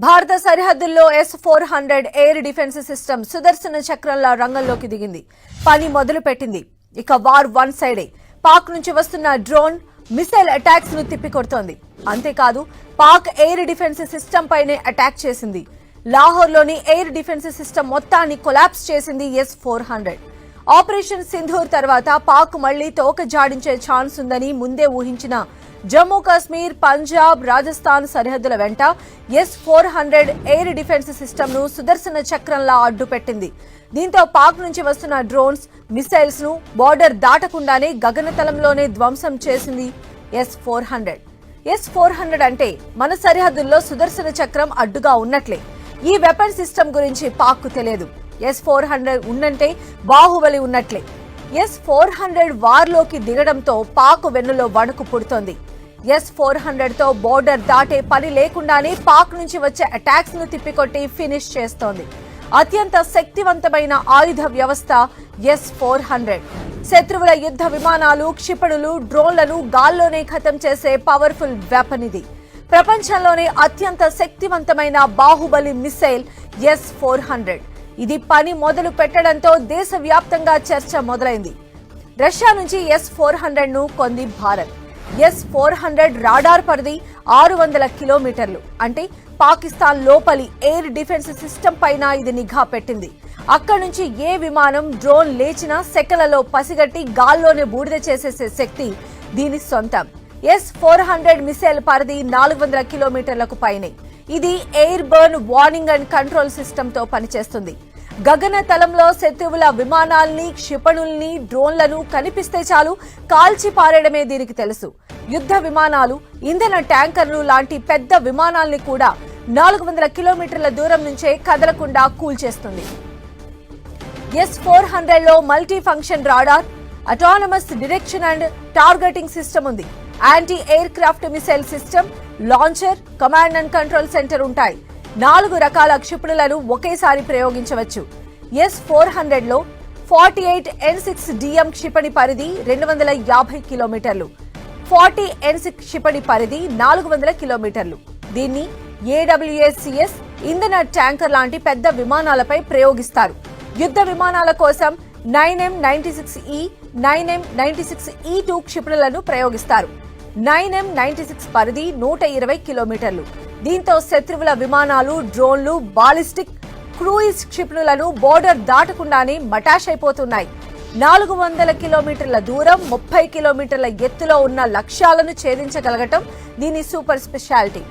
భారత సరిహద్దుల్లో S-400 air defence system సుదర్శన చక్రంలా రంగంలోకి దిగింది. పని మొదలు పెట్టింది. ఇక వార్ వన్ సైడే పాక్ నుంచి వస్తున్న డ్రోన్ మిసైల్ అటాక్స్ ను తిప్పికొడుతోంది. అంతేకాదు పాక్ ఎయిర్ డిఫెన్స్ సిస్టమ్ పైనే అటాక్ చేసింది. లాహోర్లోని ఎయిర్ డిఫెన్స్ సిస్టమ్ మొత్తాన్ని కొలాప్స్ చేసింది S-400. ఆపరేషన్ సింధూర్ తర్వాత పాక్ మళ్లీ తోక జాడించే ఛాన్స్ ఉందని ముందే ఊహించిన జమ్మూ కాశ్మీర్, పంజాబ్, రాజస్థాన్ సరిహద్దుల వెంట S-400 ఎయిర్ డిఫెన్స్ సిస్టమ్ ను సుదర్శన చక్రంలా అడ్డుపెట్టింది. దీంతో పాక్ నుంచి వస్తున్న డ్రోన్స్, మిసైల్స్ ను బోర్డర్ దాటకుండానే గగనతలంలోనే ధ్వంసం చేసింది S-400. S-400 అంటే మన సరిహద్దుల్లో సుదర్శన చక్రం అడ్డుగా ఉన్నట్లే. ఈ వెపన్ సిస్టమ్ గురించి పాక్ తెలియదు. S-400 ఉన్నంటే బాహుబలి ఉన్నట్లే. S-400 వార్లోకి దిగడంతో పాక్ వెన్నులో వణుకు పుడుతోంది. S-400 తో బోర్డర్ దాటే పని లేకుండానే పాక్ నుంచి వచ్చే అటాక్స్ ను తిప్పికొట్టి ఫినిష్ చేస్తోంది. అత్యంత శక్తివంతమైన ఆయుధ వ్యవస్థ S-400. శత్రువుల యుద్ధ విమానాలు, క్షిపణులు, డ్రోన్లను గాల్లోనే ఖతం చేసే పవర్ఫుల్ వెపన్ ఇది. ప్రపంచంలోనే అత్యంత శక్తివంతమైన బాహుబలి మిసైల్ S-400. ఇది పని మొదలు పెట్టడంతో దేశవ్యాప్తంగా చర్చ మొదలైంది. రష్యా నుంచి S-400 ను కొంది భారత్. S-400 రాడార్ పరిధి 600 కిలోమీటర్లు. అంటే పాకిస్తాన్ లోపలి ఎయిర్ డిఫెన్స్ సిస్టమ్ పైన ఇది నిఘా పెట్టింది. అక్కడి నుంచి ఏ విమానం, డ్రోన్ లేచినా సెకలలో పసిగట్టి గాల్లోనే బూడిద చేసేసే శక్తి దీని సొంతం. S-400 మిసైల్ పరిధి 400 కిలోమీటర్లకు పైనే. ఇది air burn warning and control system తో పనిచేస్తుంది. గగన తలంలో శత్రువుల విమానాల్ని, క్షిపణుల్ని, డ్రోన్లను కనిపిస్తే చాలు కాల్చి పారేయడమే దీనికి తెలుసు. యుద్ధ విమానాలు, ఇంధన ట్యాంకర్లు లాంటి పెద్ద విమానాల్ని కూడా 400 కిలోమీటర్ల దూరం నుంచే కదలకుండా కూల్చేస్తుంది. S-400 లో multi function radar, autonomous direction and targeting system ఉంది. Anti aircraft missile system, launcher, command and control centre ఉంటాయి. 4 రకాల క్షిపణులను ఒకేసారి ప్రయోగించవచ్చు. S-400 లో 48 N6DM క్షిపణి పరిధి 250 కిలోమీటర్లు, 40 N6 క్షిపణి పరిధి 400 కిలోమీటర్లు. దీన్ని AWACS ఇంధన ట్యాంకర్ లాంటి పెద్ద విమానాలపై ప్రయోగిస్తారు. యుద్ధ విమానాల కోసం 9M96E, 9M96E2 క్షిపణులను ప్రయోగిస్తారు. 9M96 పరిధి 120 కిలోమీటర్లు. దీంతో శత్రువుల విమానాలు, డ్రోన్లు, బాలిస్టిక్, క్రూయిజ్ క్షిపణులను బోర్డర్ దాటకుండానే మటాష్ అయిపోతున్నాయి. 400 కిలోమీటర్ల దూరం, 30 కిలోమీటర్ల ఎత్తులో ఉన్న లక్ష్యాలను ఛేదించగలగటం దీని సూపర్ స్పెషాలిటీ.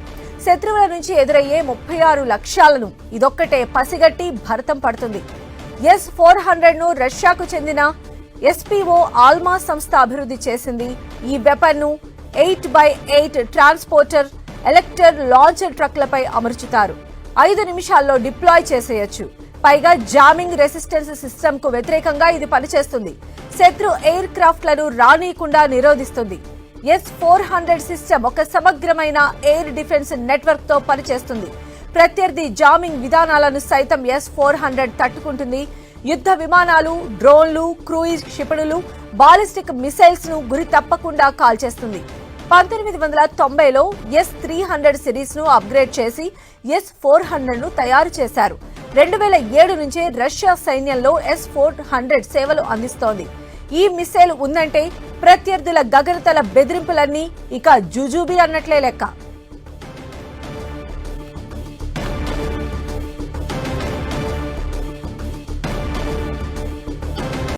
శత్రువుల నుంచి ఎదురయ్యే 36 లక్ష్యాలను ఇదొక్కటే పసిగట్టి భరతం పడుతుంది. S-400 ను రష్యాకు చెందిన SPO ఆల్మా సంస్థ అభివృద్ధి చేసింది. ఈ వెపన్ ను 8x8 ట్రాన్స్పోర్టర్, ఎలక్టర్, లాంచర్ ట్రక్లపై అమర్చుతారు. 5 నిమిషాల్లో డిప్లాయ్ చేసేయొచ్చు. పైగా జామింగ్ రెసిస్టెన్స్ సిస్టమ్ కు వ్యతిరేకంగా ఇది పనిచేస్తుంది. శత్రు ఎయిర్ క్రాఫ్ట్ లను రానీయకుండా నిరోధిస్తుంది. S-400 సిస్టమ్ ఒక సమగ్రమైన ఎయిర్ డిఫెన్స్ నెట్వర్క్ తో పనిచేస్తుంది. ప్రత్యర్థి జామింగ్ విధానాలను సైతం S-400 తట్టుకుంటుంది. యుద్ధ విమానాలు, డ్రోన్లు, క్రూయిజ్ క్షిపణులు, బాలిస్టిక్ మిసైల్స్ ను గురి తప్పకుండా కాల్చేస్తుంది. 1990లో S-300 సిరీస్ ను అప్గ్రేడ్ చేసి S-400 ను తయారు చేశారు. 2007 నుంచే రష్యా సైన్యంలో S-400 సేవలు అందిస్తోంది. ఈ మిసైల్ ఉందంటే ప్రత్యర్థుల గగనతల బెదిరింపులన్నీ ఇక జుజుబీ అన్నట్లే లెక్క.